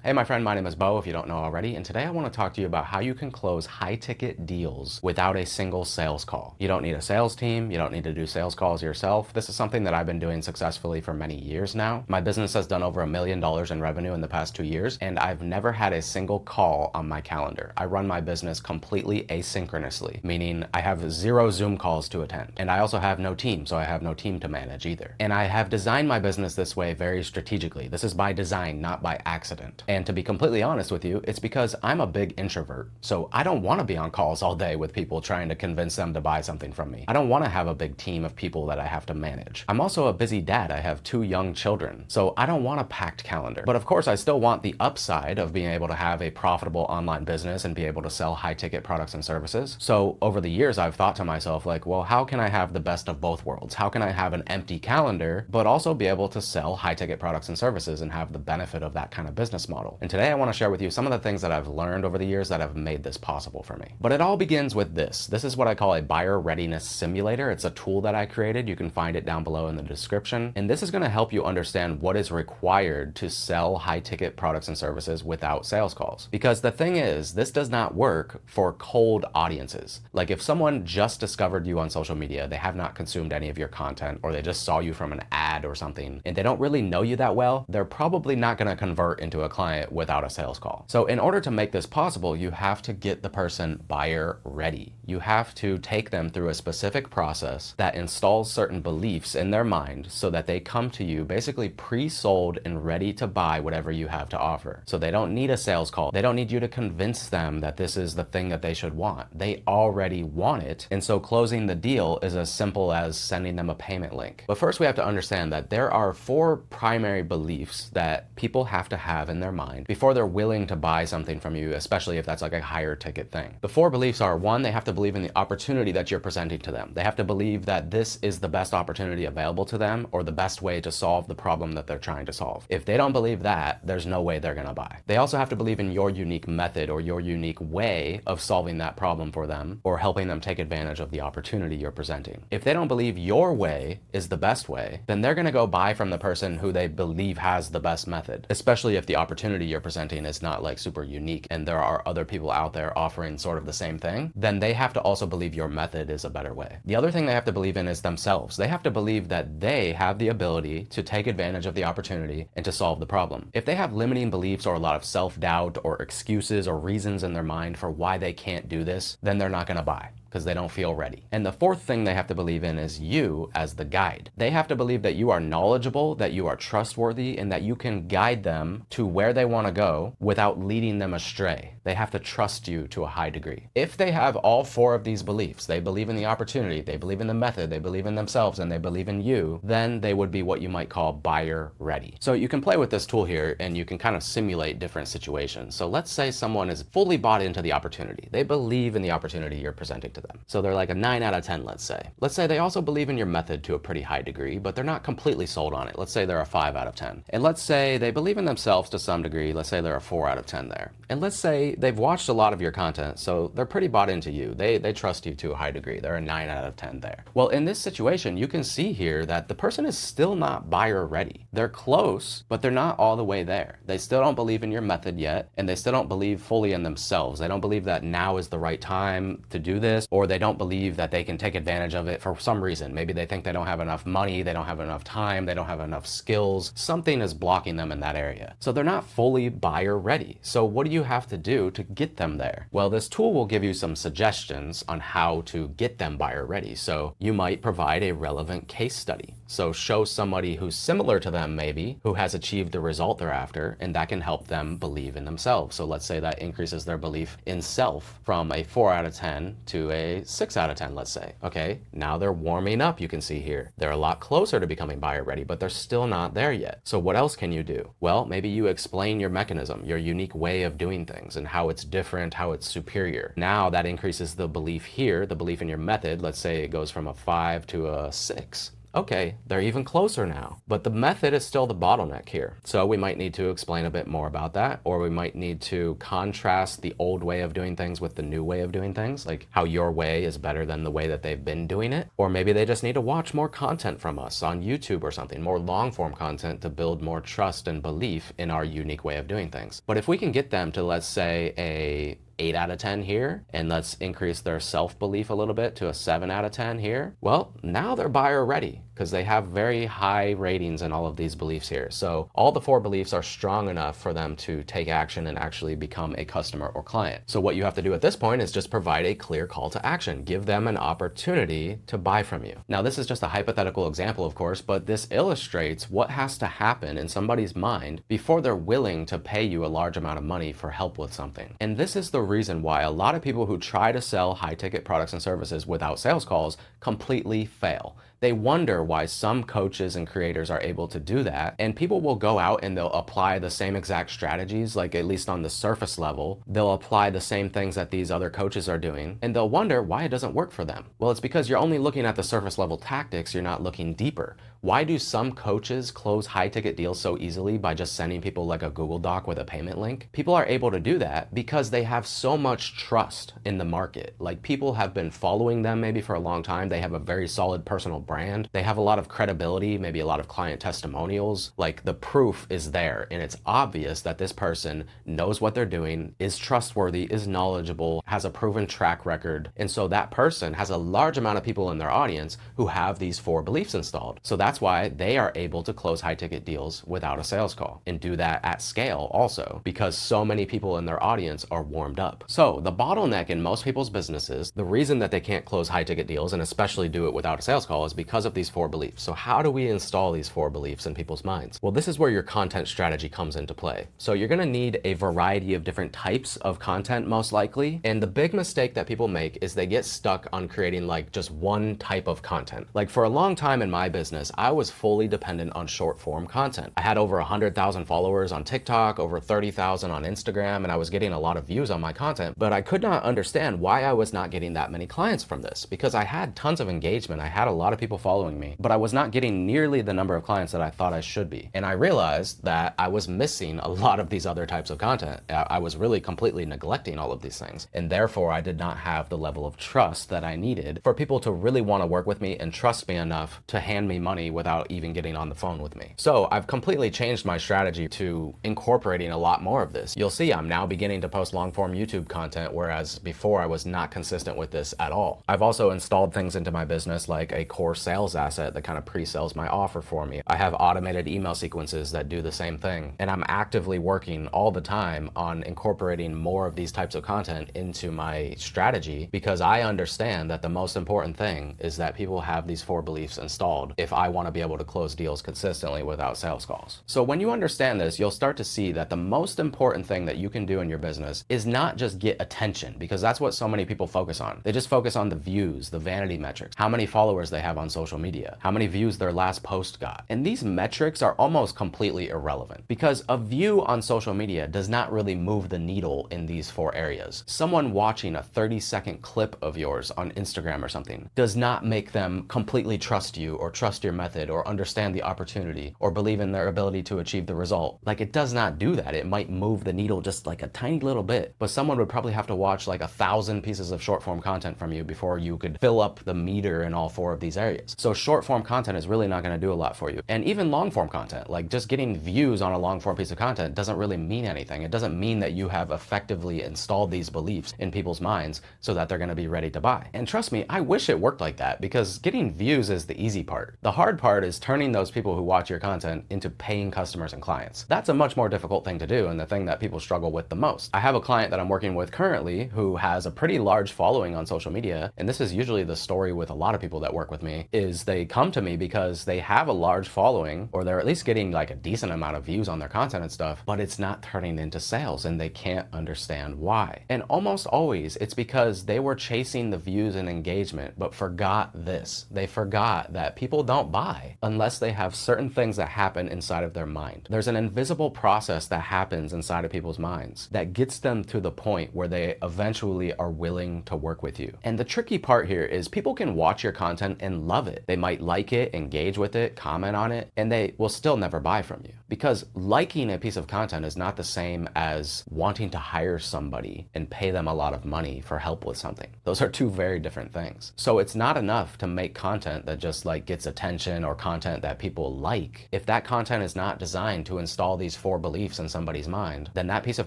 Hey, my friend, my name is Beau, if you don't know already, and today I want to talk to you about how you can close high-ticket deals without a single sales call. You don't need a sales team, you don't need to do sales calls yourself. This is something that I've been doing successfully for many years now. My business has done over $1 million in revenue in the past 2 years, and I've never had a single call on my calendar. I run my business completely asynchronously, meaning I have 0 Zoom calls to attend. And I also have no team, so I have no team to manage either. And I have designed my business this way very strategically. This is by design, not by accident. And to be completely honest with you, it's because I'm a big introvert. So I don't want to be on calls all day with people trying to convince them to buy something from me. I don't want to have a big team of people that I have to manage. I'm also a busy dad. I have 2 young children. So I don't want a packed calendar. But of course, I still want the upside of being able to have a profitable online business and be able to sell high ticket products and services. So over the years, I've thought to myself, like, well, how can I have the best of both worlds? How can I have an empty calendar, but also be able to sell high ticket products and services and have the benefit of that kind of business model? And today I want to share with you some of the things that I've learned over the years that have made this possible for me. But it all begins with this. This is what I call a buyer readiness simulator. It's a tool that I created. You can find it down below in the description. And this is going to help you understand what is required to sell high ticket products and services without sales calls. Because the thing is, this does not work for cold audiences. Like if someone just discovered you on social media, they have not consumed any of your content, or they just saw you from an ad or something, and they don't really know you that well, they're probably not going to convert into a client without a sales call. So in order to make this possible, you have to get the person buyer ready. You have to take them through a specific process that installs certain beliefs in their mind so that they come to you basically pre-sold and ready to buy whatever you have to offer. So they don't need a sales call. They don't need you to convince them that this is the thing that they should want. They already want it. And so closing the deal is as simple as sending them a payment link. But first we have to understand that there are 4 primary beliefs that people have to have in their mind before they're willing to buy something from you, especially if that's like a higher ticket thing. The 4 beliefs are: 1, they have to believe in the opportunity that you're presenting to them. They have to believe that this is the best opportunity available to them or the best way to solve the problem that they're trying to solve. If they don't believe that, there's no way they're gonna buy. They also have to believe in your unique method or your unique way of solving that problem for them or helping them take advantage of the opportunity you're presenting. If they don't believe your way is the best way, then they're gonna go buy from the person who they believe has the best method, especially if the opportunity you're presenting is not like super unique and there are other people out there offering sort of the same thing. Then they have to also believe your method is a better way. The other thing they have to believe in is themselves. They have to believe that they have the ability to take advantage of the opportunity and to solve the problem. If they have limiting beliefs or a lot of self-doubt or excuses or reasons in their mind for why they can't do this, then they're not going to buy, because they don't feel ready. And the 4th thing they have to believe in is you as the guide. They have to believe that you are knowledgeable, that you are trustworthy, and that you can guide them to where they want to go without leading them astray. They have to trust you to a high degree. If they have all 4 of these beliefs, they believe in the opportunity, they believe in the method, they believe in themselves, and they believe in you, then they would be what you might call buyer ready. So you can play with this tool here and you can kind of simulate different situations. So let's say someone is fully bought into the opportunity. They believe in the opportunity you're presenting to them. So they're like a 9 out of 10, let's say. Let's say they also believe in your method to a pretty high degree, but they're not completely sold on it. Let's say they're a 5 out of 10. And let's say they believe in themselves to some degree. Let's say they're a 4 out of 10 there. And let's say they've watched a lot of your content, so they're pretty bought into you. They trust you to a high degree. They're a 9 out of 10 there. Well, in this situation, you can see here that the person is still not buyer ready. They're close, but they're not all the way there. They still don't believe in your method yet, and they still don't believe fully in themselves. They don't believe that now is the right time to do this, or they don't believe that they can take advantage of it for some reason. Maybe they think they don't have enough money, they don't have enough time, they don't have enough skills. Something is blocking them in that area. So they're not fully buyer ready. So what do you have to do to get them there? Well, this tool will give you some suggestions on how to get them buyer ready. So you might provide a relevant case study. So show somebody who's similar to them maybe, who has achieved the result they're after, and that can help them believe in themselves. So let's say that increases their belief in self from a 4 out of 10 to a 6 out of 10, let's say. Okay, now they're warming up, you can see here. They're a lot closer to becoming buyer ready, but they're still not there yet. So what else can you do? Well, maybe you explain your mechanism, your unique way of doing things and how it's different, how it's superior. Now that increases the belief here, the belief in your method. Let's say it goes from a 5 to a 6. Okay, they're even closer now. But the method is still the bottleneck here. So we might need to explain a bit more about that, or we might need to contrast the old way of doing things with the new way of doing things, like how your way is better than the way that they've been doing it. Or maybe they just need to watch more content from us on YouTube or something, more long form content to build more trust and belief in our unique way of doing things. But if we can get them to, let's say, a 8 out of 10 here, and let's increase their self-belief a little bit to a 7 out of 10 here, well, now they're buyer ready because they have very high ratings in all of these beliefs here. So all the 4 beliefs are strong enough for them to take action and actually become a customer or client. So what you have to do at this point is just provide a clear call to action. Give them an opportunity to buy from you. Now, this is just a hypothetical example, of course, but this illustrates what has to happen in somebody's mind before they're willing to pay you a large amount of money for help with something. And this is the reason why a lot of people who try to sell high-ticket products and services without sales calls completely fail. They wonder why some coaches and creators are able to do that, and people will go out and they'll apply the same exact strategies, like at least on the surface level, they'll apply the same things that these other coaches are doing, and they'll wonder why it doesn't work for them. Well, it's because you're only looking at the surface level tactics, you're not looking deeper. Why do some coaches close high-ticket deals so easily by just sending people like a Google Doc with a payment link? People are able to do that because they have so much trust in the market. Like, people have been following them maybe for a long time. They have a very solid personal brand. They have a lot of credibility, maybe a lot of client testimonials. Like, the proof is there, and it's obvious that this person knows what they're doing, is trustworthy, is knowledgeable, has a proven track record. And so that person has a large amount of people in their audience who have these 4 beliefs installed. So that's why they are able to close high-ticket deals without a sales call, and do that at scale also, because so many people in their audience are warmed up. So the bottleneck in most people's businesses, the reason that they can't close high-ticket deals, and especially do it without a sales call, is because of these 4 beliefs. So how do we install these 4 beliefs in people's minds? Well, this is where your content strategy comes into play. So you're gonna need a variety of different types of content, most likely. And the big mistake that people make is they get stuck on creating like just one type of content. Like, for a long time in my business, I was fully dependent on short form content. I had over 100,000 followers on TikTok, over 30,000 on Instagram, and I was getting a lot of views on my content, but I could not understand why I was not getting that many clients from this, because I had tons of engagement. I had a lot of people following me, but I was not getting nearly the number of clients that I thought I should be. And I realized that I was missing a lot of these other types of content. I was really completely neglecting all of these things. And therefore, I did not have the level of trust that I needed for people to really want to work with me and trust me enough to hand me money without even getting on the phone with me. So I've completely changed my strategy to incorporating a lot more of this. You'll see I'm now beginning to post long form YouTube content, whereas before I was not consistent with this at all. I've also installed things into my business like a core sales asset that kind of pre-sells my offer for me. I have automated email sequences that do the same thing. And I'm actively working all the time on incorporating more of these types of content into my strategy, because I understand that the most important thing is that people have these 4 beliefs installed if I want to be able to close deals consistently without sales calls. So when you understand this, you'll start to see that the most important thing that you can do in your business is not just get attention, because that's what so many people focus on. They just focus on the views, the vanity metrics, how many followers they have on social media, how many views their last post got. And these metrics are almost completely irrelevant, because a view on social media does not really move the needle in these 4 areas. Someone watching a 30-second clip of yours on Instagram or something does not make them completely trust you or trust your method or understand the opportunity or believe in their ability to achieve the result. Like, it does not do that. It might move the needle just like a tiny little bit, but someone would probably have to watch like 1,000 pieces of short form content from you before you could fill up the meter in all 4 of these areas. So short form content is really not going to do a lot for you. And even long form content, like just getting views on a long form piece of content, doesn't really mean anything. It doesn't mean that you have effectively installed these beliefs in people's minds so that they're going to be ready to buy. And trust me, I wish it worked like that, because getting views is the easy part. The hard part is turning those people who watch your content into paying customers and clients. That's a much more difficult thing to do, and the thing that people struggle with the most. I have a client that I'm working with currently who has a pretty large following on social media, and this is usually the story with a lot of people that work with me, is they come to me because they have a large following, or they're at least getting like a decent amount of views on their content and stuff, but it's not turning into sales, and they can't understand why. And almost always it's because they were chasing the views and engagement, but forgot this. They forgot that people don't buy unless they have certain things that happen inside of their mind. There's an invisible process that happens inside of people's minds that gets them to the point where they eventually are willing to work with you. And the tricky part here is people can watch your content and love it. They might like it, engage with it, comment on it, and they will still never buy from you. Because liking a piece of content is not the same as wanting to hire somebody and pay them a lot of money for help with something. Those are two very different things. So it's not enough to make content that just like gets attention or content that people like. If that content is not designed to install these 4 beliefs in somebody's mind, then that piece of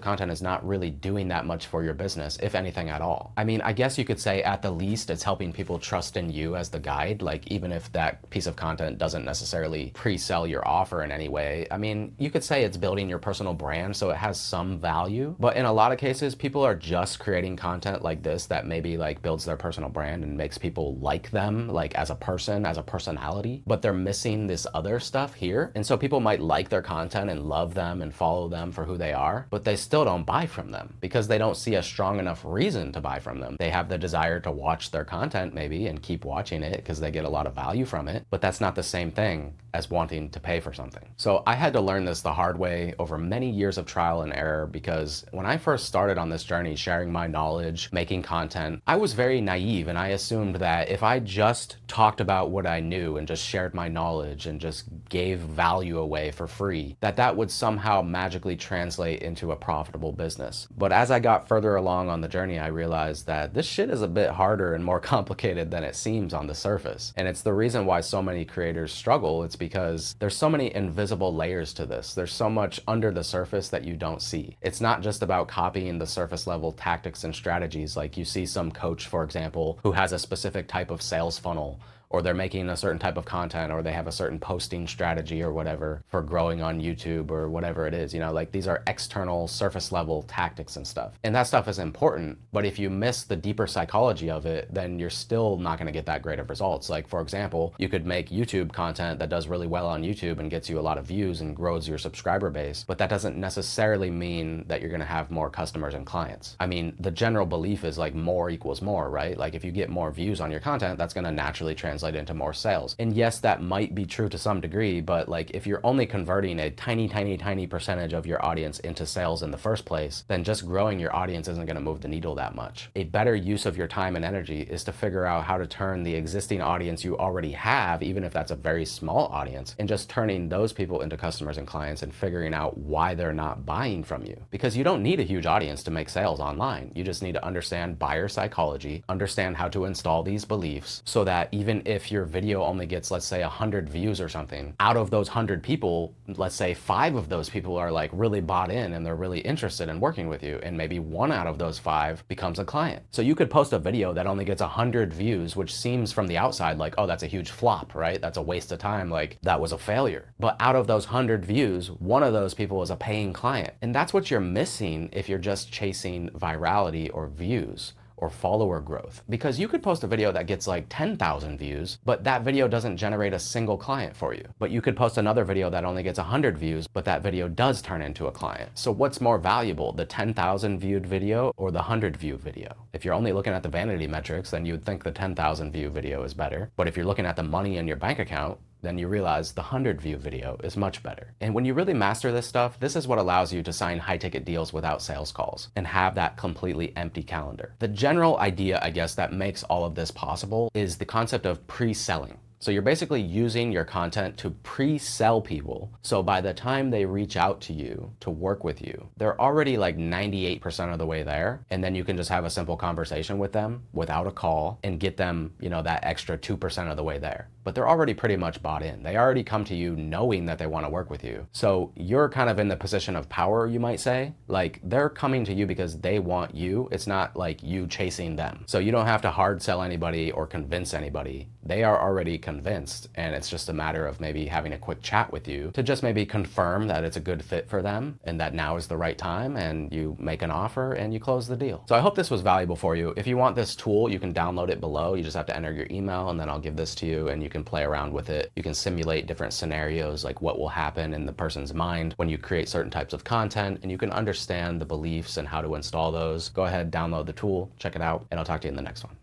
content is not really doing that much for your business, if anything at all. I mean, I guess you could say at the least it's helping people trust in you as the guide, like even if that piece of content doesn't necessarily pre-sell your offer in any way. I mean, you could say it's building your personal brand, so it has some value, but in a lot of cases, people are just creating content like this that maybe like builds their personal brand and makes people like them, like as a person, as a personality, but they're missing this other stuff here. And so people might like their content and love them and follow them for who they are, but they still don't buy from them because they don't see a strong enough reason to buy from them. They have the desire to watch their content maybe and keep watching it because they get a lot of value from it, but that's not the same thing as wanting to pay for something. So I had to learn this the hard way over many years of trial and error, because when I first started on this journey, sharing my knowledge, making content, I was very naive and I assumed that if I just talked about what I knew and just shared my knowledge and just gave value away for free, that would somehow magically translate into a profitable business. But as I got further along on the journey, I realized that this shit is a bit harder and more complicated than it seems on the surface. And it's the reason why so many creators struggle. It's because there's so many invisible layers to this. There's so much under the surface that you don't see. It's not just about copying the surface level tactics and strategies. Like you see some coach, for example, who has a specific type of sales funnel, or they're making a certain type of content, or they have a certain posting strategy or whatever for growing on YouTube or whatever it is, you know, like these are external surface level tactics and stuff. And that stuff is important, but if you miss the deeper psychology of it, then you're still not gonna get that great of results. Like for example, you could make YouTube content that does really well on YouTube and gets you a lot of views and grows your subscriber base, but that doesn't necessarily mean that you're gonna have more customers and clients. I mean, the general belief is like more equals more, right? Like if you get more views on your content, that's gonna naturally translate into more sales. And yes, that might be true to some degree, but like if you're only converting a tiny percentage of your audience into sales in the first place, then just growing your audience isn't going to move the needle that much. A better use of your time and energy is to figure out how to turn the existing audience you already have, even if that's a very small audience, and just turning those people into customers and clients and figuring out why they're not buying from you. Because you don't need a huge audience to make sales online. You just need to understand buyer psychology, understand how to install these beliefs so that even if your video only gets, let's say 100 views or something, out of those 100 people, let's say 5 of those people are like really bought in and they're really interested in working with you, and maybe 1 out of those 5 becomes a client. So you could post a video that only gets 100 views, which seems from the outside like, oh, that's a huge flop, right? That's a waste of time, like that was a failure. But out of those 100 views, 1 of those people is a paying client. And that's what you're missing if you're just chasing virality or views or follower growth. Because you could post a video that gets like 10,000 views, but that video doesn't generate a single client for you. But you could post another video that only gets 100 views, but that video does turn into a client. So what's more valuable, the 10,000 viewed video or the 100 view video? If you're only looking at the vanity metrics, then you'd think the 10,000 view video is better. But if you're looking at the money in your bank account, then you realize the 100 view video is much better. And when you really master this stuff, this is what allows you to sign high ticket deals without sales calls and have that completely empty calendar. The general idea, I guess, that makes all of this possible is the concept of pre-selling. So you're basically using your content to pre-sell people. So by the time they reach out to you to work with you, they're already like 98% of the way there. And then you can just have a simple conversation with them without a call and get them, you know, that extra 2% of the way there. But they're already pretty much bought in. They already come to you knowing that they want to work with you. So you're kind of in the position of power, you might say. Like they're coming to you because they want you. It's not like you chasing them. So you don't have to hard sell anybody or convince anybody. They are already convinced, and it's just a matter of maybe having a quick chat with you to just maybe confirm that it's a good fit for them and that now is the right time, and you make an offer and you close the deal. So I hope this was valuable for you. If you want this tool, you can download it below. You just have to enter your email and then I'll give this to you and you can play around with it. You can simulate different scenarios, like what will happen in the person's mind when you create certain types of content, and you can understand the beliefs and how to install those. Go ahead, download the tool, check it out, and I'll talk to you in the next one.